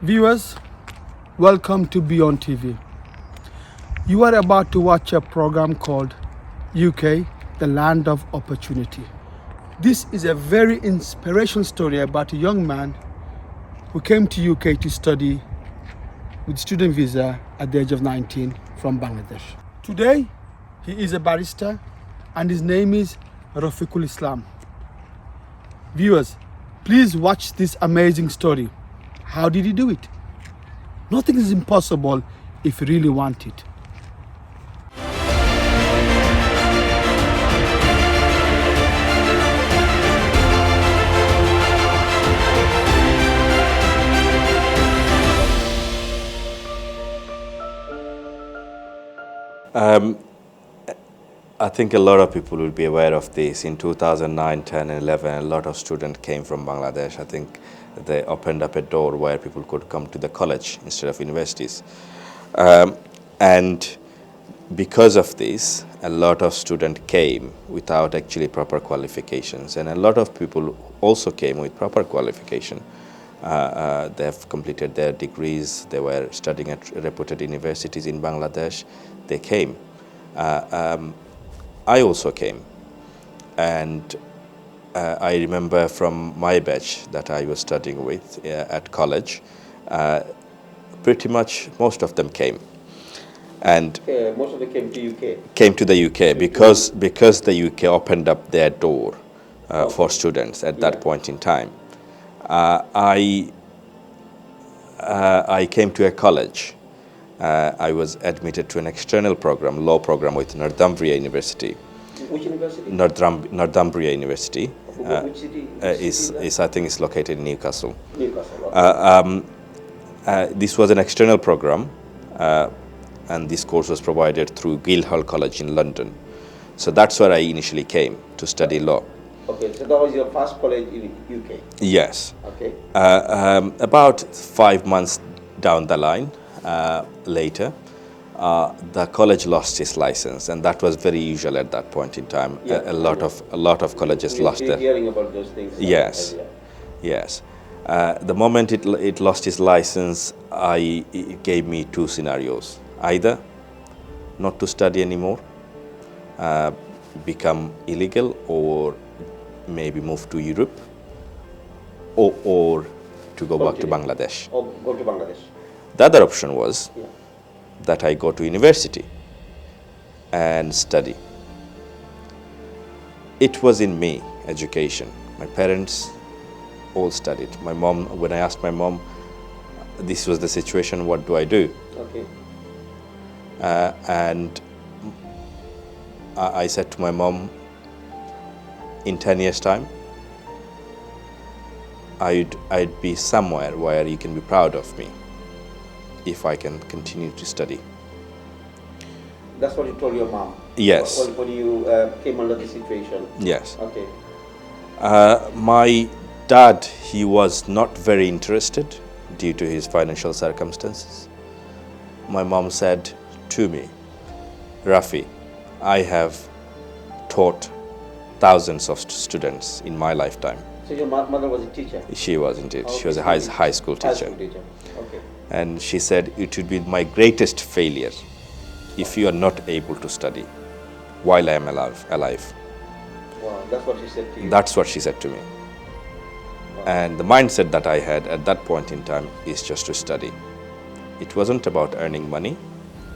Viewers, welcome to Beyond TV. You are about to watch a program called UK, the Land of Opportunity. This is a very inspirational story about a young man who came to UK to study with student visa at the age of 19 from Bangladesh. Today, he is a barrister and his name is Rafiqul Islam. Viewers, please watch this amazing story. How did he do it? Nothing is impossible if you really want it. I think a lot of people will be aware of this. In 2009, 10, and 11, a lot of students came from Bangladesh. I think they opened up a door where people could come to the college instead of universities. And because of this, a lot of students came without actually proper qualifications. And a lot of people also came with proper qualification. They have completed their degrees. They were studying at reputed universities in Bangladesh. They came. I also came, and I remember from my batch that I was studying with at college, pretty much most of them came. And most of them came to UK. came to the UK because the UK opened up their door for students at that point in time. I came to a college. I was admitted to an external program, law program with Northumbria University. Which university? Northumbria University Which city? is I think is located in Newcastle. Newcastle. Okay. This was an external program, and this course was provided through Guildhall College in London. So that's where I initially came to study law. Okay, so that was your first college in UK. Yes. Okay. About 5 months down the line, later, the college lost its license, and that was very usual at that point in time. Yeah, a lot of colleges lost We're their. hearing about those things. Yes. earlier. Yes. The moment it lost its license, it gave me two scenarios: either not to study anymore, become illegal, or maybe move to Europe, or to go back to Bangladesh. Or go to Bangladesh. The other option was Yeah. that I go to university and study. It was in me, education. My parents all studied. My mom, when I asked my mom, this was the situation, what do I do? Okay. And I said to my mom, in 10 years' time, I'd be somewhere where you can be proud of me if I can continue to study. That's what you told your mom. Yes. When you came under the situation. Yes. Okay. My dad, he was not very interested due to his financial circumstances. My mom said to me, Rafi, I have taught thousands of students in my lifetime. So your mother was a teacher? She was indeed. Okay. She was a high school High teacher. school teacher. Okay. And she said, it would be my greatest failure if you are not able to study while I am alive. Wow, that's what she said to you? That's what she said to me. Wow. And the mindset that I had at that point in time is just to study. It wasn't about earning money.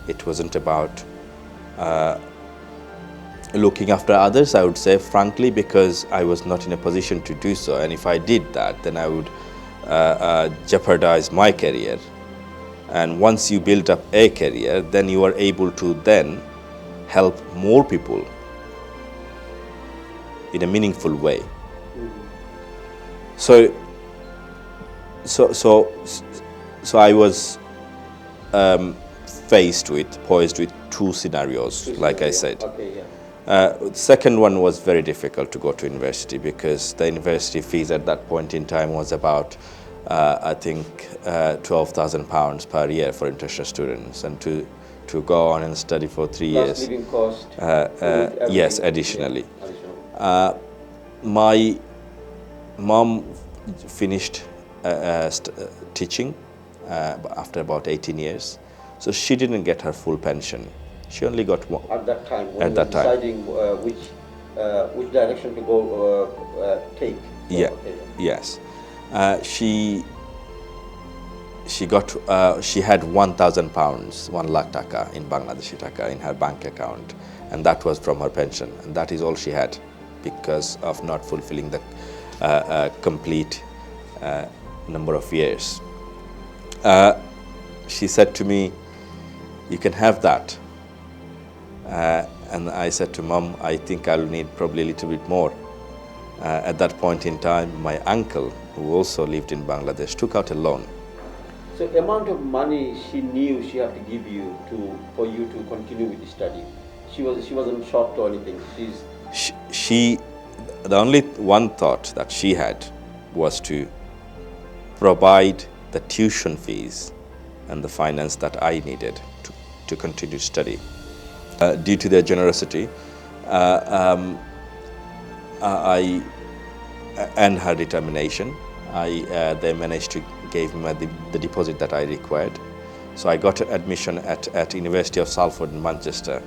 It wasn't about looking after others, I would say, frankly, because I was not in a position to do so. And if I did that, then I would jeopardize my career. And once you build up a career, then you are able to then help more people in a meaningful way. So I was poised with two scenarios, like I said. Okay, yeah. The second one was very difficult to go to university because the university fees at that point in time was about, I think, £12,000 per year for international students, and to go on and study for 3 Plus years. living cost. Yes, additionally. Additional. My mom finished teaching after about 18 years. So she didn't get her full pension. She only got one. At that time, when At you were that time. deciding which direction to go take. So, Yeah. okay. Yes. She had 1,000 pounds, 1 lakh taka in Bangladeshi taka in her bank account, and that was from her pension, and that is all she had because of not fulfilling the complete number of years. She said to me, "You can have that." And I said to Mom, "I think I'll need probably a little bit more." At that point in time, my uncle, who also lived in Bangladesh, took out a loan. So amount of money she knew she had to give you for you to continue with the study. She wasn't shocked or anything. The only one thought that she had was to provide the tuition fees and the finance that I needed to continue to study. Due to their generosity and her determination, they managed to give me the deposit that I required. So I got an admission at University of Salford in Manchester.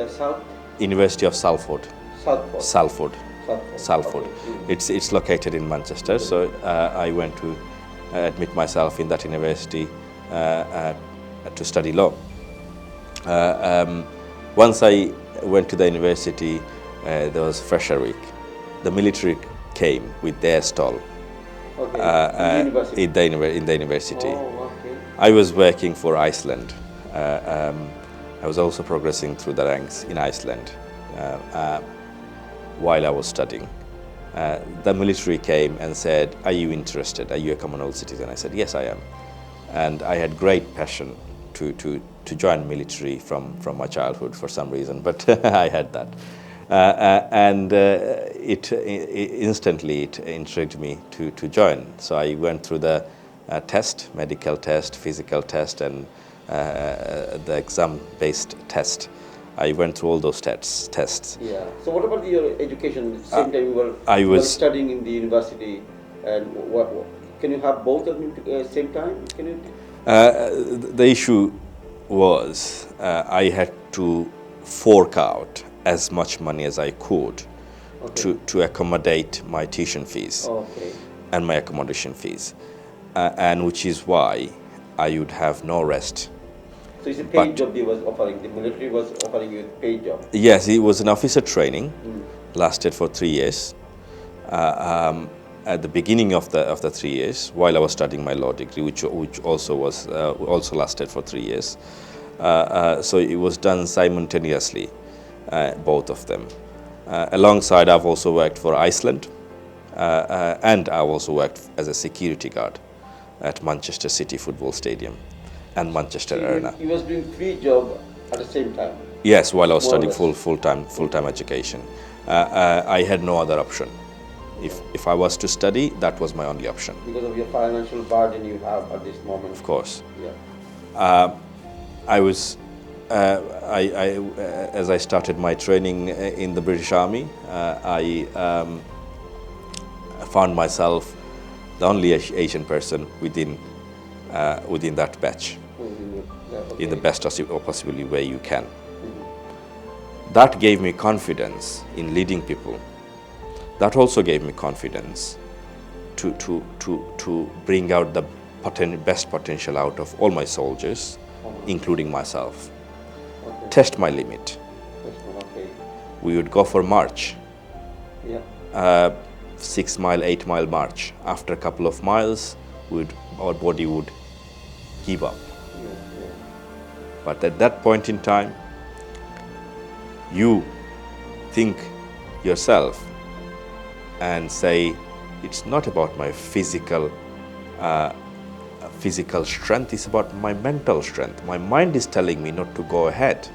South? University of Salford. Salford. Salford. Salford. Okay. It's located in Manchester. So I went to admit myself in that university to study law. Once I went to the university, there was Fresher Week. The military came with their stall. Okay. In the university. Oh, okay. I was working for Iceland. I was also progressing through the ranks in Iceland while I was studying. The military came and said, "Are you interested? Are you a Commonwealth citizen?" I said, "Yes, I am." And I had great passion to join military from my childhood for some reason, but I had that. And it instantly intrigued me to join. So I went through the test, medical test, physical test, and the exam-based test. I went through all those tests. Yeah. So what about your education? Same time you were studying in the university, and what? Can you have both of them at the same time? Can you? The issue was I had to fork out as much money as I could to accommodate my tuition fees and my accommodation fees, and which is why I would have no rest. So it's a paid job they was offering. The military was offering you a paid job. Yes, it was an officer training, lasted for 3 years. At the beginning of the 3 years, while I was studying my law degree, which also lasted for 3 years, so it was done simultaneously, both of them. Alongside, I've also worked for Iceland, and I've also worked as a security guard at Manchester City Football Stadium and Manchester Arena. You was doing 3 jobs at the same time? Yes, while I was studying full-time education. I had no other option. If I was to study, that was my only option. Because of your financial burden you have at this moment. Of course. Yeah. As I started my training in the British Army, I found myself the only Asian person within that batch, in the best possible way you can. That gave me confidence in leading people. That also gave me confidence to bring out the best potential out of all my soldiers, including myself. Test my limit. We would go for march. 6 mile, 8 mile march. After a couple of miles, our body would give up. But at that point in time, you think yourself and say, it's not about my physical strength, it's about my mental strength. My mind is telling me not to go ahead.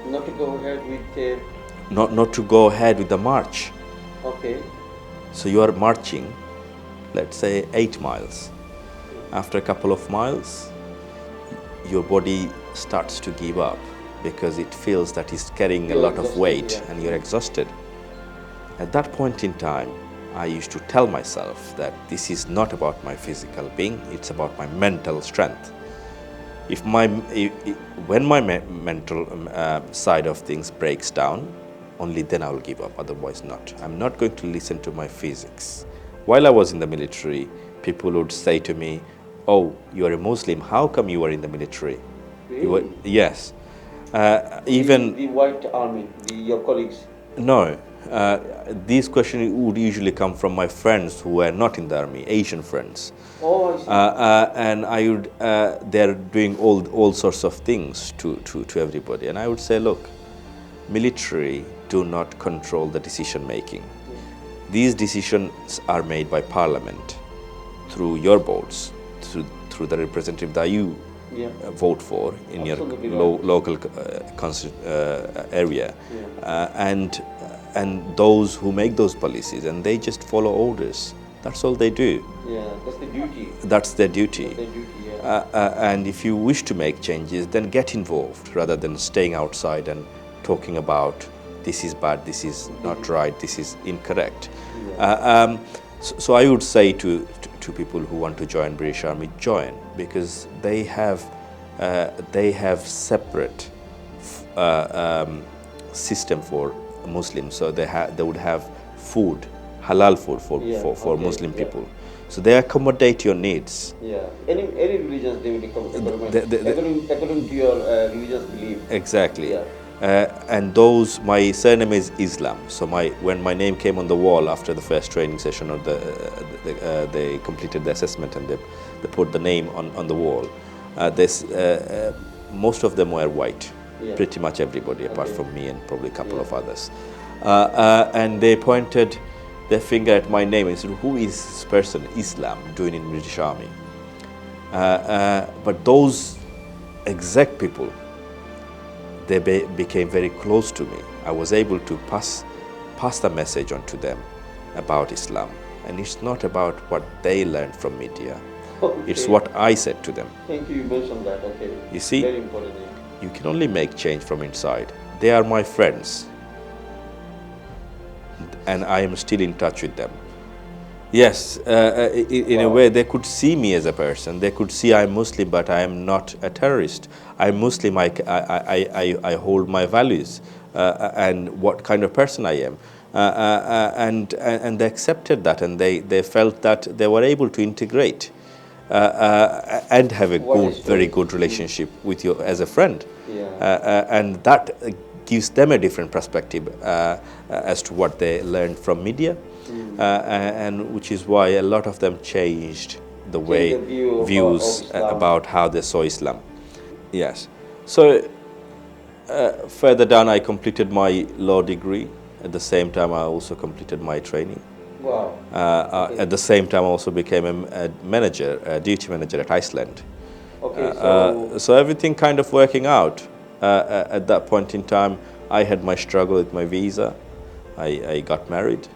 Not to go ahead with Not to go ahead with the march. Okay. So you are marching, let's say 8 miles. After a couple of miles, your body starts to give up because it feels that it's carrying a lot of weight and you're exhausted. At that point in time, I used to tell myself that this is not about my physical being, it's about my mental strength. When my mental side of things breaks down, only then I will give up, otherwise not. I'm not going to listen to my physics. While I was in the military, people would say to me, "Oh, you are a Muslim, how come you are in the military?" Really? Yes. Even the white army, your colleagues? No. These questions would usually come from my friends who were not in the army, Asian friends. Oh, I see. And I would, they're doing all sorts of things to everybody. And I would say, look, military do not control the decision making. These decisions are made by parliament through your boards, through the representative that you vote for in your local area, and those who make those policies, and they just follow orders. That's all they do. Yeah, that's the duty. That's their duty. That's their duty, yeah. And if you wish to make changes, then get involved rather than staying outside and talking about this is bad, this is not right, this is incorrect. Yeah. So I would say to people who want to join British Army, join, because they have separate system for Muslims. So they would have food, halal food for Muslim people. So they accommodate your needs. Yeah, any religions they will according to your religious belief. Exactly. Yeah. And my surname is Islam. So when my name came on the wall after the first training session, or they completed the assessment and they put the name on the wall. Most of them were white, pretty much everybody apart from me and probably a couple of others. And they pointed their finger at my name and said, "Who is this person, Islam, doing in British Army?" But those exact people, they became very close to me. I was able to pass the message on to them about Islam. And it's not about what they learned from media. Okay. It's what I said to them. Thank you, you mentioned that, okay. You see, very important. You can only make change from inside. They are my friends. And I am still in touch with them. Yes, in a way they could see me as a person. They could see I'm Muslim, but I am not a terrorist. I'm Muslim, I hold my values and what kind of person I am. And they accepted that, and they felt that they were able to integrate and have a very good relationship with you as a friend. Yeah. And that gives them a different perspective as to what they learned from media. And which is why a lot of them changed the views about how they saw Islam. Yes. So further down, I completed my law degree. At the same time, I also completed my training. Wow. At the same time, I also became a duty manager at Iceland. Okay. So everything kind of working out. At that point in time, I had my struggle with my visa. I got married.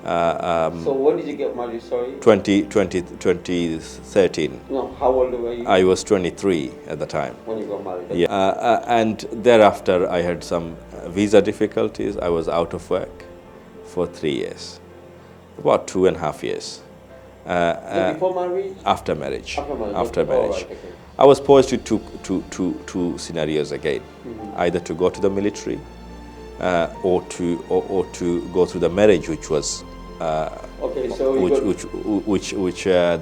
So when did you get married, sorry? 2013. No, how old were you? I was 23 at the time. When you got married? Yeah. And thereafter I had some visa difficulties. I was out of work for 3 years, about 2.5 years. Before marriage? After marriage. After marriage. Okay. I was posed with two scenarios again, either to go to the military or to go through the marriage, which was the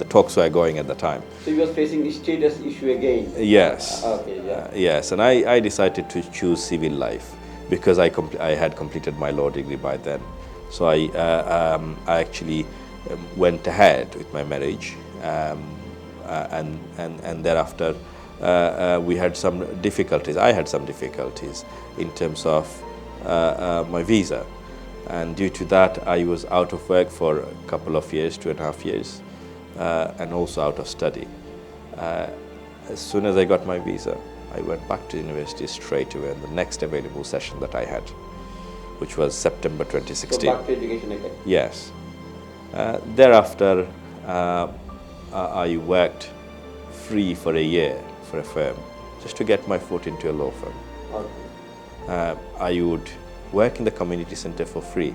talks were going at the time. So you was facing the status issue again? Yes. Okay, yeah. Yes, and I decided to choose civil life because I had completed my law degree by then. So I actually went ahead with my marriage, and thereafter we had some difficulties. I had some difficulties in terms of my visa, and due to that I was out of work for a couple of years, 2.5 years, and also out of study. As soon as I got my visa, I went back to university straight away in the next available session that I had, which was September 2016. So back to education again? Yes. Thereafter I worked free for a year for a firm, just to get my foot into a law firm. Okay. I would work in the community center for free.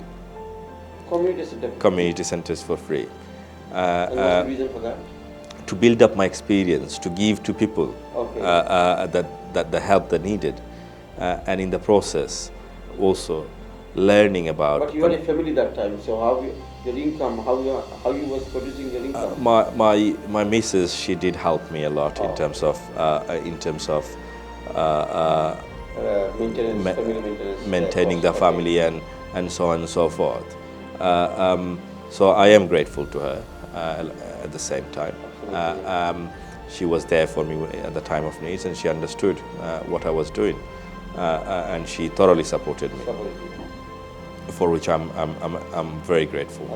Community centers for free. And what's the reason for that? To build up my experience, to give to people that the help they needed, and in the process also learning about. But you had a family that time, so your income, how you was producing your income? My missus, she did help me a lot in terms of Maintenance, family maintenance, maintaining the family and so on and so forth. So I am grateful to her at the same time. She was there for me at the time of needs, and she understood what I was doing, and she thoroughly supported me, for which I'm very grateful.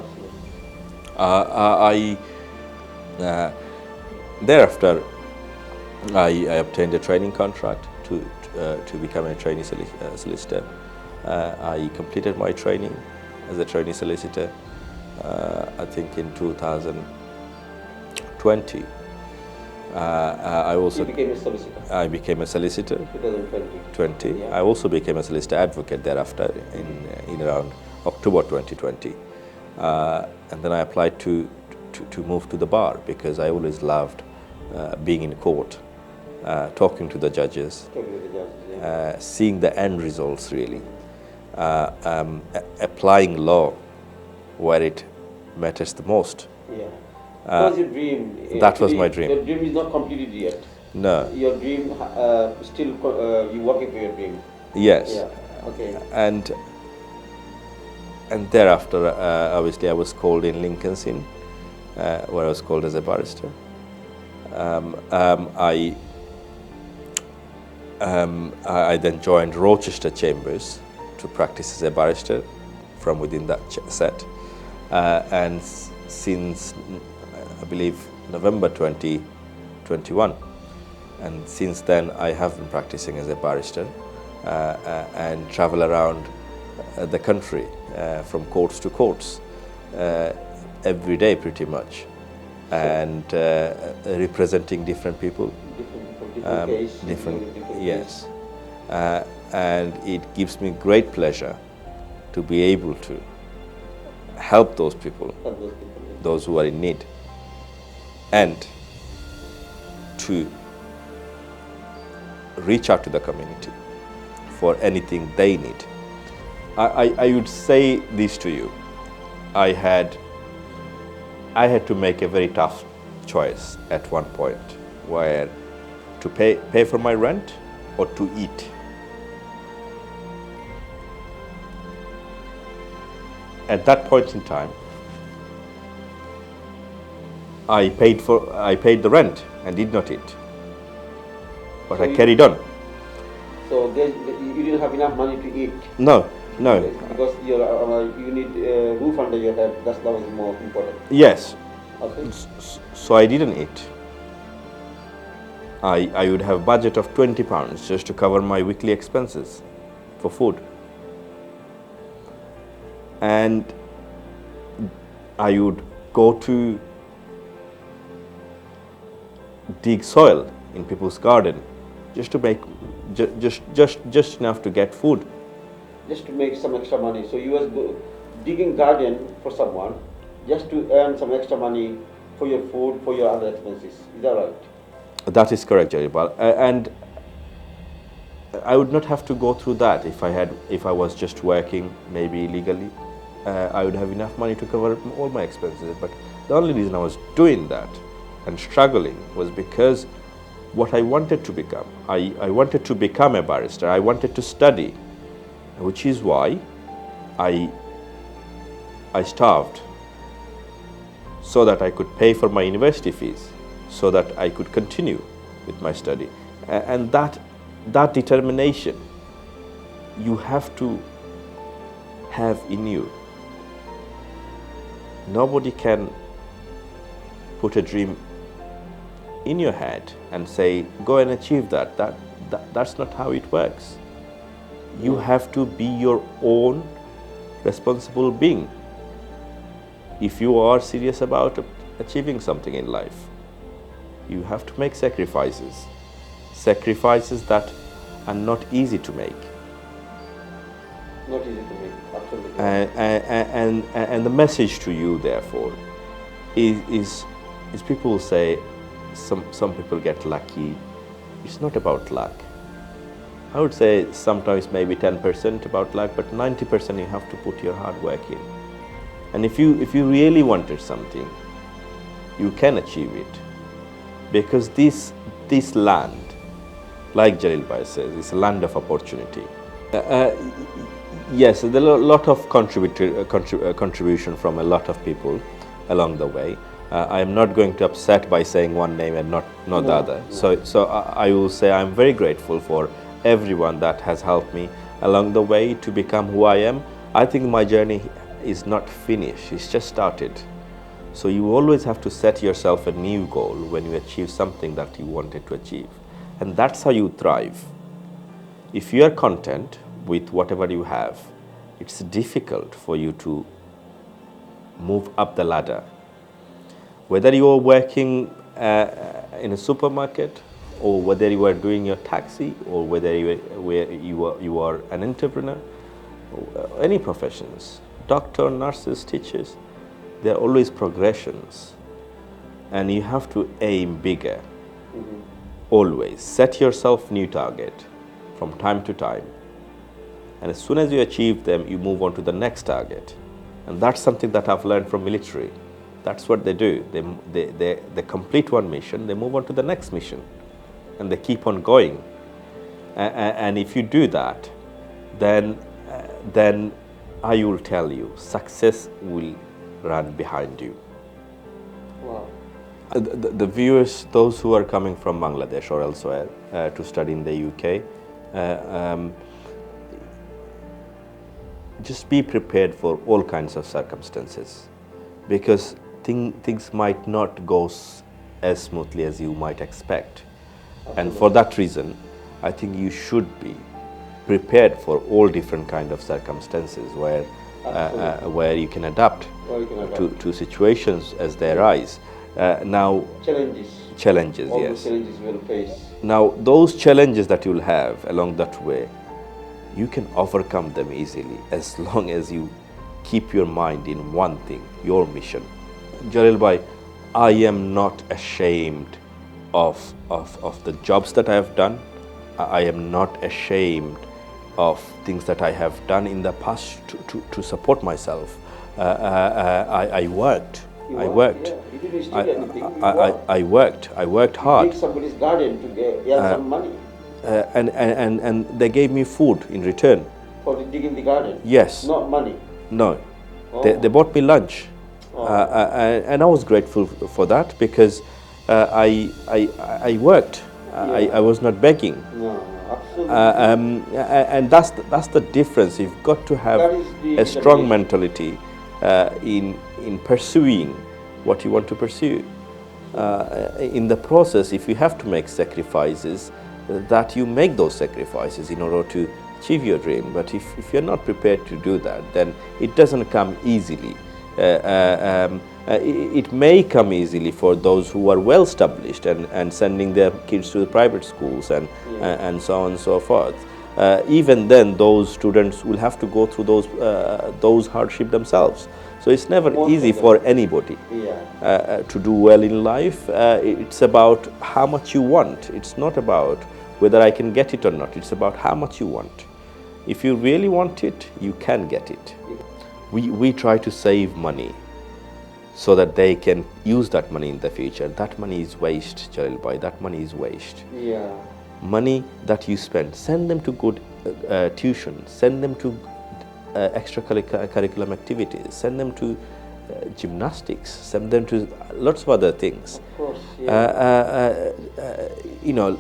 Thereafter, I obtained a training contract to become a trainee solicitor. I completed my training as a trainee solicitor, I think in 2020. I also became a solicitor. I became a solicitor. 2020. Yeah. I also became a solicitor advocate thereafter in around October 2020, and then I applied to move to the bar because I always loved being in court, talking to the judges, seeing the end results really, applying law where it matters the most. Yeah. What was your dream? That was my dream. Your dream is not completed yet. No. Your dream still you working for your dream. Yes. Yeah. Okay. And thereafter, obviously, I was called in Lincoln's Inn, where I was called as a barrister. I then joined Rochester Chambers to practice as a barrister from within that set, and since I believe November 2021, and since then I have been practicing as a barrister and travel around the country from courts to courts every day pretty much, and representing different people, different yes, and it gives me great pleasure to be able to help those people, those who are in need, and to reach out to the community for anything they need. I would say this to you. I had to make a very tough choice at one point, where to pay for my rent or to eat. At that point in time, I paid the rent and did not eat, but so I carried on. So you didn't have enough money to eat? No. Because you need a roof under your head. That was more important. Yes. Okay. So I didn't eat. I would have a budget of £20 just to cover my weekly expenses for food. And I would go to dig soil in people's garden just to make just enough to get food. Just to make some extra money. So you was digging garden for someone just to earn some extra money for your food, for your other expenses. Is that right? That is correct, Jaribal. And I would not have to go through that if I was just working maybe illegally. I would have enough money to cover all my expenses. But the only reason I was doing that and struggling was because what I wanted to become. I wanted to become a barrister. I wanted to study, which is why I starved, so that I could pay for my university fees, so that I could continue with my study. And that determination you have to have in you. Nobody can put a dream in your head and say, go and achieve that. That's not how it works. You have to be your own responsible being if you are serious about achieving something in life. You have to make sacrifices that are not easy to make. Not easy to make, absolutely. And the message to you, therefore, is people say some people get lucky. It's not about luck. I would say sometimes maybe 10% about luck, but 90% you have to put your hard work in. And if you really wanted something, you can achieve it, because this land, like Jalil Bhai says, is a land of opportunity. Yes, there are a lot of contribution from a lot of people along the way. I am not going to upset by saying one name and not the other. No. So I will say I'm very grateful for everyone that has helped me along the way to become who I am. I think my journey is not finished, it's just started. So you always have to set yourself a new goal when you achieve something that you wanted to achieve. And that's how you thrive. If you are content with whatever you have, it's difficult for you to move up the ladder. Whether you are working in a supermarket, or whether you are doing your taxi, or whether you are an entrepreneur, any professions, doctor, nurses, teachers, there are always progressions, and you have to aim bigger. Always set yourself new target from time to time, and as soon as you achieve them, you move on to the next target. And that's something that I've learned from military. That's what they do. They complete one mission, they move on to the next mission, and they keep on going. And if you do that, then I will tell you, success will run behind you. Wow. The viewers, those who are coming from Bangladesh or elsewhere to study in the UK, just be prepared for all kinds of circumstances, because things might not go as smoothly as you might expect. And for that reason, I think you should be prepared for all different kind of circumstances where you can adapt, to situations as they arise. Now, challenges, all yes. the challenges we'll face. Now, those challenges that you'll have along that way, you can overcome them easily as long as you keep your mind in one thing, your mission. Jalil Bhai, I am not ashamed of the jobs that I have done. I am not ashamed of things that I have done in the past to support myself. I worked. Yeah, you didn't steal anything. I worked hard. Dig somebody's garden to earn some money And they gave me food in return. for digging the garden. Yes. Not money. No. Oh. They bought me lunch. And I was grateful for that, because I worked. I was not begging. No, absolutely. And that's the difference. You've got to have That is the a strong determination. mentality in pursuing what you want to pursue. In the process, if you have to make sacrifices, that you make those sacrifices in order to achieve your dream. But if you're not prepared to do that, then it doesn't come easily. It may come easily for those who are well established and sending their kids to the private schools and so on and so forth. Even then, those students will have to go through those hardship themselves. So it's never Most easy of them. for anybody to do well in life. It's about how much you want. It's not about whether I can get it or not. It's about how much you want. If you really want it, you can get it. We try to save money so that they can use that money in the future. That money is waste, Jalil Bhai. That money is waste. Yeah. Money that you spend, send them to good tuition, send them to extracurriculum activities, send them to gymnastics, send them to lots of other things. Of course, yeah.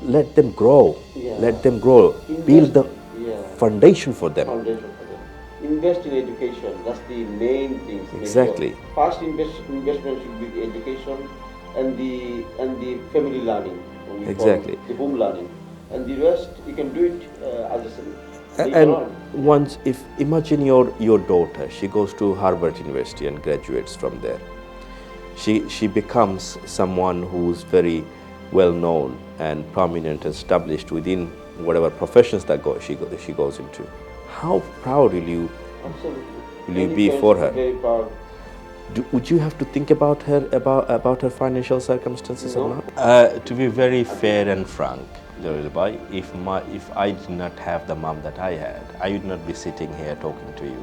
Let them grow. Yeah. Let them grow. Build the foundation for them. Foundation for them. Invest in education. That's the main thing. Exactly. First investment should be the education and the family learning. What we Exactly. call the home learning, and the rest you can do it as a later And on. imagine your daughter, she goes to Harvard University and graduates from there. She becomes someone who's very well known and prominent and established within whatever professions that she goes into. how proud will you Absolutely. be for her? Very proud. Would you have to think about her financial circumstances or No. not? To be very fair and frank, Jalil Bhai, if I did not have the mom that I had, I would not be sitting here talking to you,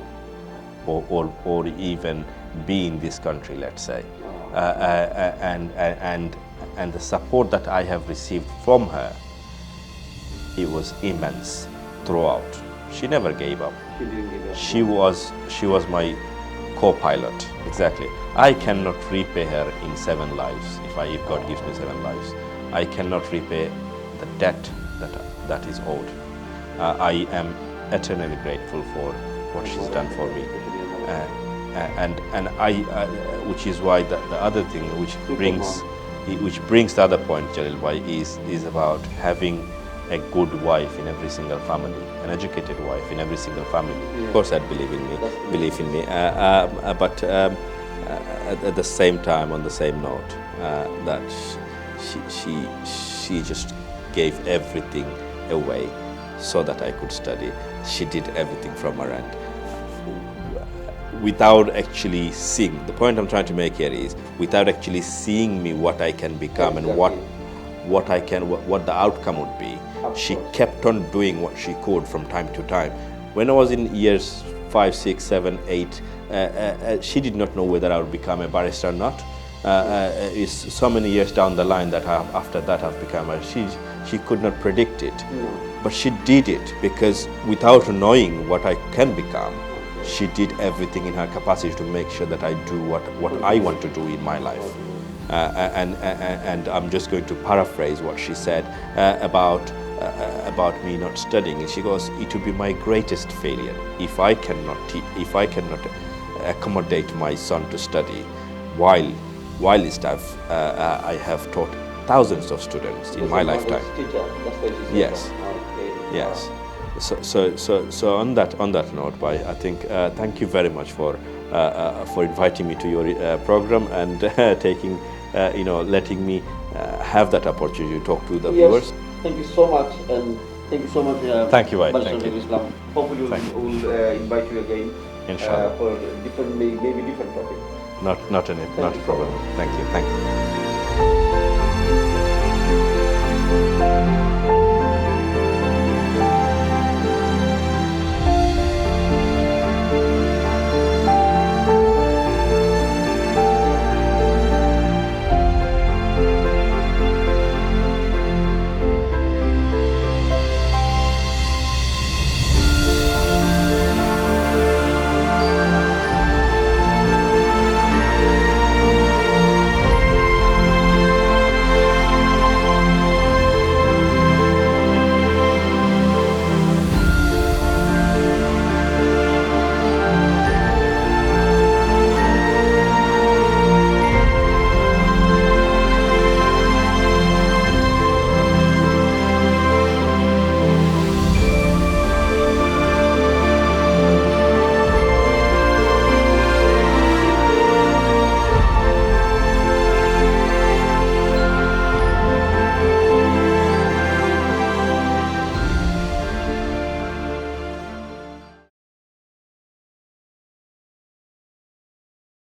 or even be in this country, let's say. And the support that I have received from her, it was immense throughout. She never gave up. She didn't give up. She was my co-pilot. Exactly. I cannot repay her in 7 lives. If God gives me 7 lives, I cannot repay the debt that is owed. I am eternally grateful for what she's done for me, and I, which is why the other thing which brings the other point, Jalil Bhai, is about having a good wife in every single family, an educated wife in every single family. Yeah. Of course, I'd believe in me, but at the same time, on the same note, that she just gave everything away so that I could study. She did everything from her end, without actually seeing. The point I'm trying to make here is, without actually seeing me what I can become and what the outcome would be. She kept on doing what she could from time to time. When I was in years 5, 6, 7, 8, she did not know whether I would become a barrister or not. It's so many years down the line that after that I've become she could not predict it. But she did it because without knowing what I can become, she did everything in her capacity to make sure that I do what I want to do in my life. And I'm just going to paraphrase what she said about me not studying. And she goes, "It would be my greatest failure if I cannot accommodate my son to study, while I have taught thousands of students in my lifetime." Yes, yes. So on that note, Bhai, I think thank you very much for inviting me to your program and taking, letting me have that opportunity to talk to the viewers. Thank you so much, and thank you so much. Thank you, Bhai. Thank you. Islam. Hopefully, we'll invite you again. Inshallah. For different, maybe different topic. Not a problem. Thank you.